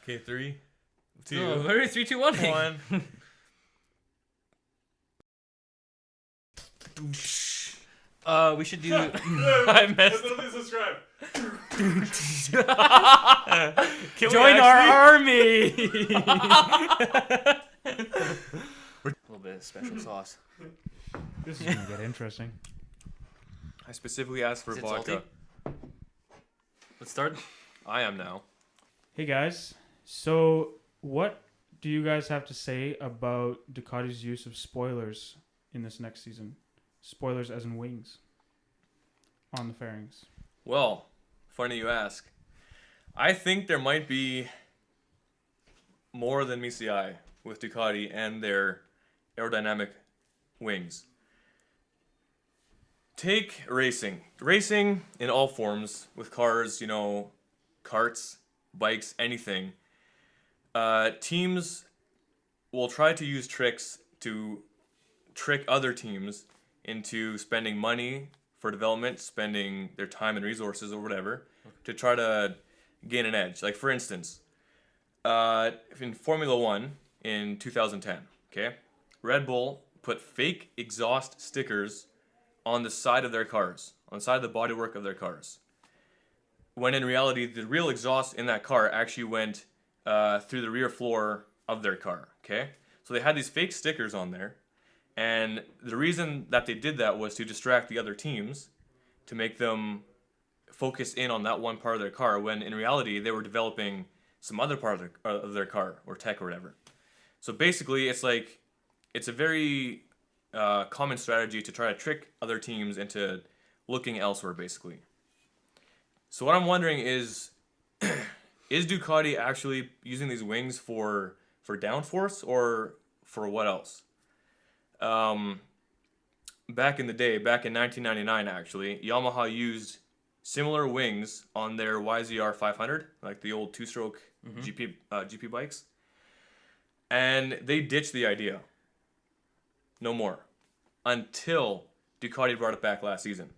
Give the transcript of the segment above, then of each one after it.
Okay, 3, 2, No, hurry, 3, 2, 1. 1. We should do. I messed up. Subscribe. Join our army. A little bit of special sauce. This is gonna get interesting. I specifically asked for Is it vodka. salty? Let's start. I am now. Hey guys, so what do you guys have to say about Ducati's use of spoilers in this next season? Spoilers as in wings on the fairings. Well, funny you ask. I think there might be more than meets the eye with Ducati and their aerodynamic wings. Take racing. Racing in all forms, with cars, karts, bikes, anything. Teams will try to use tricks to trick other teams into spending money for development, spending their time and resources or whatever, to try to gain an edge. Like, for instance, in Formula One in 2010, okay, Red Bull put fake exhaust stickers on the side of their cars, on the side of the bodywork of their cars, when in reality, the real exhaust in that car actually went through the rear floor of their car, okay? So they had these fake stickers on there, and the reason that they did that was to distract the other teams, to make them focus in on that one part of their car, when in reality, they were developing some other part of their car, or tech or whatever. So basically, it's a very common strategy to try to trick other teams into looking elsewhere, basically. So what I'm wondering is Ducati actually using these wings for downforce or for what else? Back in the day, back in 1999 actually, Yamaha used similar wings on their YZR 500, like the old two-stroke GP bikes. And they ditched the idea. No more. Until Ducati brought it back last season.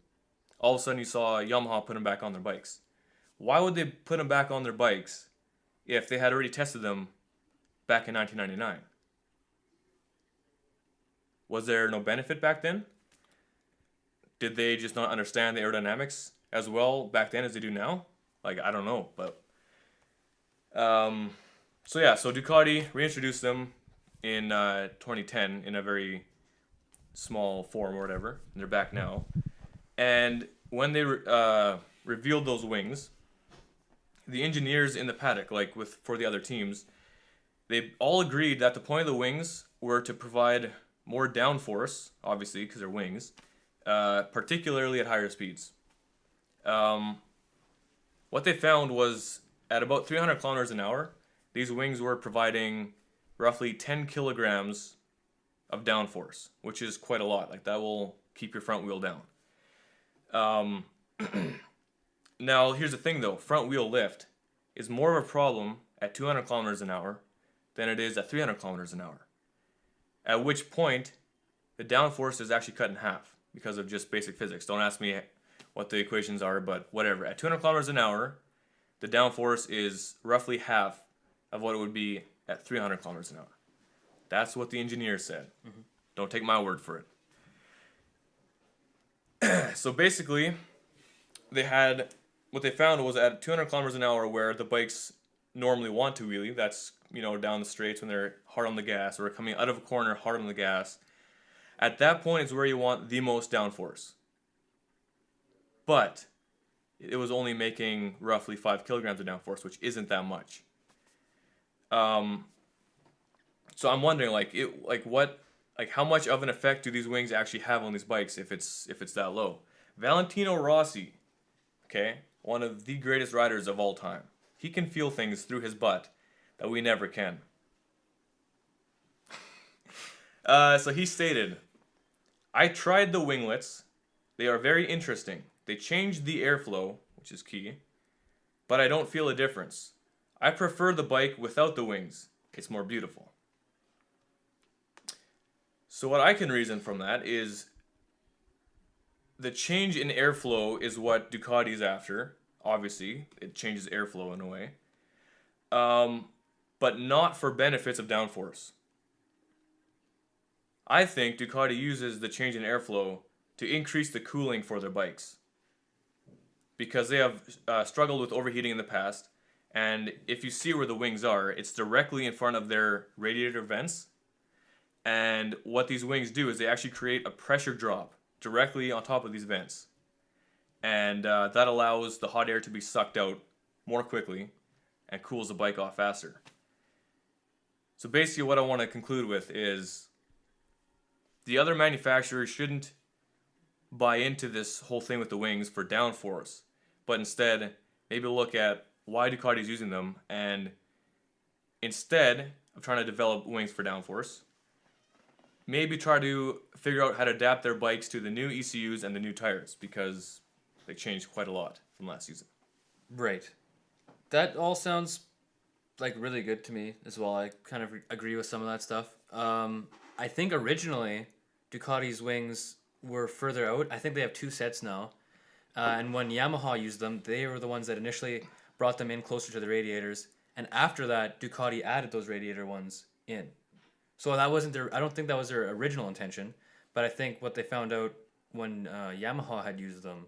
All of a sudden you saw Yamaha put them back on their bikes. Why would they put them back on their bikes if they had already tested them back in 1999? Was there no benefit back then? Did they just not understand the aerodynamics as well back then as they do now? I don't know, but so Ducati reintroduced them in 2010 in a very small form or whatever. And they're back now. And when they revealed those wings, the engineers in the paddock, for the other teams, they all agreed that the point of the wings were to provide more downforce, obviously, because they're wings, particularly at higher speeds. What they found was at about 300 kilometers an hour, these wings were providing roughly 10 kilograms of downforce, which is quite a lot. That will keep your front wheel down. Now, here's the thing though. Front wheel lift is more of a problem at 200 kilometers an hour than it is at 300 kilometers an hour. At which point, the downforce is actually cut in half because of just basic physics. Don't ask me what the equations are, but whatever. At 200 kilometers an hour, the downforce is roughly half of what it would be at 300 kilometers an hour. That's what the engineer said. Mm-hmm. Don't take my word for it. So basically, what they found was at 200 kilometers an hour, where the bikes normally want to wheelie, that's down the straights when they're hard on the gas, or coming out of a corner hard on the gas. At that point is where you want the most downforce. But it was only making roughly 5 kilograms of downforce, which isn't that much. So I'm wondering, how much of an effect do these wings actually have on these bikes if it's that low? Valentino Rossi, okay, one of the greatest riders of all time. He can feel things through his butt that we never can. So he stated, "I tried the winglets. They are very interesting. They change the airflow, which is key, but I don't feel a difference. I prefer the bike without the wings. It's more beautiful." So what I can reason from that is the change in airflow is what Ducati's after. Obviously, it changes airflow in a way. but not for benefits of downforce. I think Ducati uses the change in airflow to increase the cooling for their bikes, because they have struggled with overheating in the past, and if you see where the wings are, it's directly in front of their radiator vents, and what these wings do is they actually create a pressure drop directly on top of these vents, and that allows the hot air to be sucked out more quickly and cools the bike off faster. So basically what I want to conclude with is the other manufacturers shouldn't buy into this whole thing with the wings for downforce, but instead maybe look at why Ducati's using them, and instead of trying to develop wings for downforce, maybe try to figure out how to adapt their bikes to the new ECUs and the new tires, because they changed quite a lot from last season. Right. That all sounds like really good to me as well. I kind of agree with some of that stuff. I think originally Ducati's wings were further out. I think they have 2 sets now. And when Yamaha used them, they were the ones that initially brought them in closer to the radiators. And after that, Ducati added those radiator ones in. So that wasn't I don't think that was their original intention. But I think what they found out when Yamaha had used them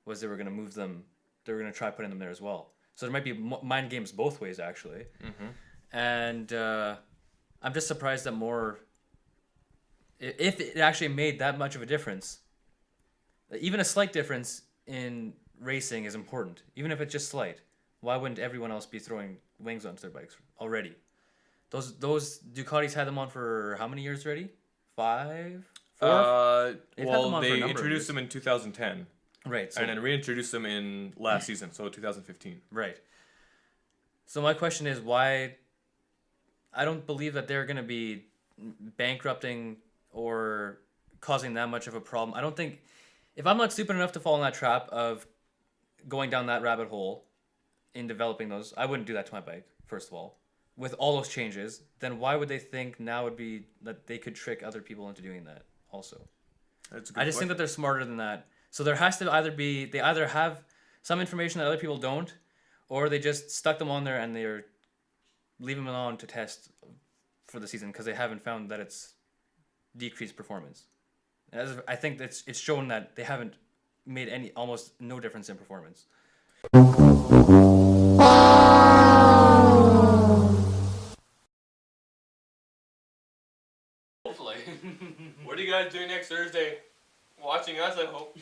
was they were going to move them. They were going to try putting them there as well. So there might be mind games both ways, actually. Mm-hmm. And I'm just surprised that more... If it actually made that much of a difference, even a slight difference in racing is important. Even if it's just slight. Why wouldn't everyone else be throwing wings onto their bikes already? Those Ducatis had them on for how many years already? 5? 4? Well, they introduced them in 2010. Right. So, and then reintroduced them in last season, so 2015. Right. So my question is why... I don't believe that they're going to be bankrupting or causing that much of a problem. I don't think... If I'm not stupid enough to fall in that trap of going down that rabbit hole in developing those, I wouldn't do that to my bike, first of all. With all those changes, then why would they think now would be that they could trick other people into doing that also? That's a good I just think that they're smarter than that. So there has to either be... They either have some information that other people don't, or they just stuck them on there and they're leaving them on to test for the season because they haven't found that it's decreased performance. I think it's shown that they haven't made almost no difference in performance. Hopefully. What are you guys doing next Thursday? Watching us, I hope.